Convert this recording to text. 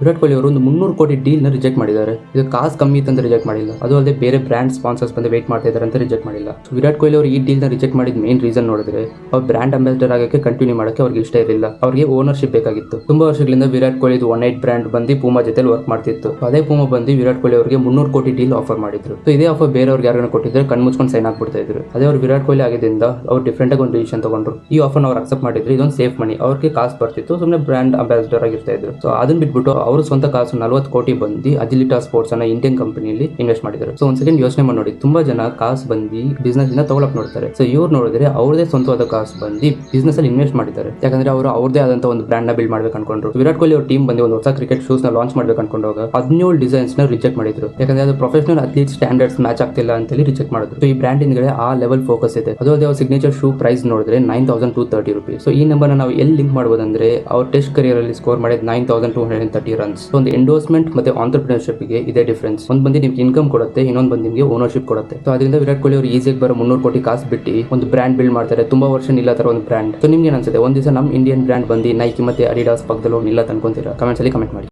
ವಿರಾಟ್ ಕೊಹ್ಲಿ ಅವರು ಒಂದು 300 ಕೋಟಿ ಡೀಲ್ ನ ರಿಜೆಕ್ಟ್ ಮಾಡಿದ್ದಾರೆ. ಇದು ಕಾಸು ಕಮ್ಮಿ ಇತ್ತು ಅಂತ ರಿಜೆಕ್ಟ್ ಮಾಡಿಲ್ಲ, ಅದು ಅಲ್ಲದೆ ಬೇರೆ ಬ್ರಾಂಡ್ ಸ್ಪಾನ್ಸರ್ಸ್ ಬಂದು ವೇಟ್ ಮಾಡ್ತಾ ಇದ್ದಾರೆ ಅಂತ ರಿಜೆಕ್ಟ್ ಮಾಡಿಲ್ಲ. ವಿರಾಟ್ ಕೊಹ್ಲಿ ಅವರು ಈ ಡೀಲ್ ನ ರಿಜೆಕ್ಟ್ ಮಾಡಿದ ಮೇನ್ ರೀಸನ್ ನೋಡಿದ್ರೆ ಅವ್ರ ಬ್ರಾಂಡ್ ಅಂಬಾಸಿಡರ್ ಆಗಕ್ಕೆ ಕಂಟಿನ್ಯೂ ಮಾಡಕ್ಕೆ ಅವ್ರಿಗೆ ಇಷ್ಟ ಇರಲಿಲ್ಲ. ಅವ್ರಿಗೆ ಓನರ್ಶಿಪ್ ಬೇಕಾಗಿತ್ತು. ತುಂಬಾ ವರ್ಷಗಳಿಂದ Virat Kohli one night brand ಬಂದು ಪೂಮಾ ಜೊತೆ ವರ್ಕ್ ಮಾಡ್ತಿತ್ತು. ಅದೇ ಪೂಮಾ ಬಂದು ವಿರಾಟ್ ಕೊಹ್ಲಿ ಅವರಿಗೆ 300 ಕೋಟಿ ಡೀಲ್ ಆಫರ್ ಮಾಡಿದ್ರು. ಸೊ ಇದೇ ಆಫರ್ ಬೇರೆಯವ್ರಿಗೆ ಯಾರನ್ನ ಕೊಟ್ಟಿದ್ರೆ ಕಣ್ ಮುಚ್ಕೊಂಡು ಸೈನ್ ಆಗ್ಬಿಡ್ತಾ ಇದ್ರು. ಅದೇ ಅವ್ರು ವಿರಾಟ್ ಕೊಹ್ಲಿ ಆಗಿದ್ದರಿಂದ ಅವ್ರು ಡಿಫ್ರೆಂಟ್ ಆಗಿ ಒಂದು ಡಿಸಿಷನ್ ತಗೊಂಡ್ರು. ಈ ಆಫರ್ ಅವ್ರು ಅಕ್ಸೆಪ್ಟ್ ಮಾಡಿದ್ರು. ಇದೊಂದು ಸೇಫ್ ಮನಿ, ಅವ್ರಿಗೆ ಕಾಸು ಬರ್ತಿತ್ತು, ಸುಮ್ಮನೆ ಬ್ರಾಂಡ್ ಅಂಬಾಸಿಡರ್ ಆಗಿರ್ತಾ ಇದ್ರು. ಸೊ ಅದನ್ನ ಬಿಟ್ಬಿಟ್ಟು ಅವರು ಸ್ವಂತ ಕಾಸು 40 ಕೋಟಿ ಬಂದು ಅಜಿಲಿಟಾ ಸ್ಪೋರ್ಟ್ಸ್ ಅನ್ನ ಇಂಡಿಯನ್ ಕಂಪನಿಯಲ್ಲಿ ಇನ್ವೆಸ್ಟ್ ಮಾಡಿದ್ದಾರೆ. ಸೊ ಒಂದ್ ಸೆಕೆಂಡ್ ಯೋಚನೆ ಮಾಡಿ ನೋಡಿ, ತುಂಬಾ ಜನ ಕಾಸು ಬಂದು ಬಿಸ್ನೆಸ್ ಇಂದ ತಗೊಳಕ್ ನೋಡ್ತಾರೆ. ಸೊ ಇವ್ರು ನೋಡಿದ್ರೆ ಅವ್ರದೇ ಸ್ವಂತವಾದ ಕಾಸು ಬಂದು ಬಿಸ್ನೆಸ್ ಅಲ್ಲಿ ಇನ್ವೆಸ್ಟ್ ಮಾಡಿದ್ದಾರೆ. ಯಾಕಂದ್ರೆ ಅವರು ಅವ್ರದೇ ಆದಂತ ಒಂದು ಬ್ರಾಂಡ್ ನ ಬಿಲ್ಡ್ ಮಾಡ್ಬೇಕು ಅನ್ಕೊಂಡ್ರು. ವಿರಾಟ್ ಕೊಹ್ಲಿ ಅವ್ರ ಟೀಮ್ ಬಂದು ಒಂದು ಹೊಸ ಕ್ರಿಕೆಟ್ ಶೂಸ್ ನ ಲಾಂಚ್ ಮಾಡ್ಬೇಕು ಅನ್ಕೊಂಡಾಗ 17 ಡಿಸೈನ್ಸ್ ನ ರಿಜೆಕ್ಟ್ ಮಾಡಿದ್ರು. ಯಾಕಂದ್ರೆ ಅದು ಪ್ರೊಫೆಷನಲ್ ಅಥ್ಲೀಟ್ ಸ್ಟ್ಯಾಂಡರ್ಡ್ಸ್ ಮ್ಯಾಚ್ ಆಗ್ತಿಲ್ಲ ಅಂತ ಹೇಳಿ ರಿಜೆಕ್ಟ್ ಮಾಡಿದ್ರು. ಸೊ ಈ ಬ್ರಾಂಡ್ ಇಂದಗಡೆ ಆ ಲೆವೆಲ್ ಫೋಕಸ್ ಇದೆ. ಅದು ಅದೇ ಅವ್ರ ಸಿಗ್ನೇಚರ್ ಶೂ ಪ್ರೈಸ್ ನೋಡಿದ್ರೆ 9230 ರೂಪೀಸ್. ಸೊ ಈ ನಂಬರ್ ನಾವು ಎಲ್ಲಿ ಲಿಂಕ್ ಮಾಡಬಹುದು ಅಂದ್ರೆ ಅವ್ರ ಟೆಸ್ಟ್ ಕರಿಯರ್ ಅಲ್ಲಿ ಸ್ಕೋರ್ ಮಾಡಿದ 9230 ರನ್ಸ್. ಒಂದು ಎಂಡೋರ್ಸ್ಮೆಂಟ್ ಮತ್ತೆ ಆಂಟರ್ಪ್ರಿನರ್ಶಿಪ್ ಗೆ ಇದೇ ಡಿಫರೆನ್ಸ್. ಒಂದು ಬಂದು ನಿಮ್ಗೆ ಇನ್ಕಮ್ ಕೊಡುತ್ತೆ, ಇನ್ನೊಂದು ಬಂದು ನಿಮಗೆ ಓನರ್ಶಿಪ್ ಕೊಡುತ್ತೆ. ಸೊ ಅದರಿಂದ ವಿರಾಟ್ ಕೊಹ್ಲಿ ಅವರು ಈಸಿಯಾಗಿ ಬರೋ 300 ಕೋಟಿ ಕಾಸು ಬಿಟ್ಟು ಒಂದು ಬ್ರಾಂಡ್ ಬಿಲ್ಡ್ ಮಾಡ್ತಾರೆ. ತುಂಬಾ ವರ್ಷ ನಿಲ್ಲ ತರ ಒಂದು ಬ್ರಾಂಡ್. ಸೊ ನಿಮ್ಗೆ ಅನ್ಸುತ್ತೆ ಒಂದ್ ದಿವಸ ನಮ್ಮ ಇಂಡಿಯನ್ ಬ್ರಾಂಡ್ ಬಂದು ನೈಕಿ ಮತ್ತೆ ಅಡಿಡಾಸ್ ಪಕ್ಕದಲ್ಲಿ ಹೋಗಿ ನಿಲ್ಲ ಅನ್ಕೊಂತೀರಾ? ಕಮೆಂಟ್ಸ್ ಅಲ್ಲಿ ಕಮೆಂಟ್ ಮಾಡಿ.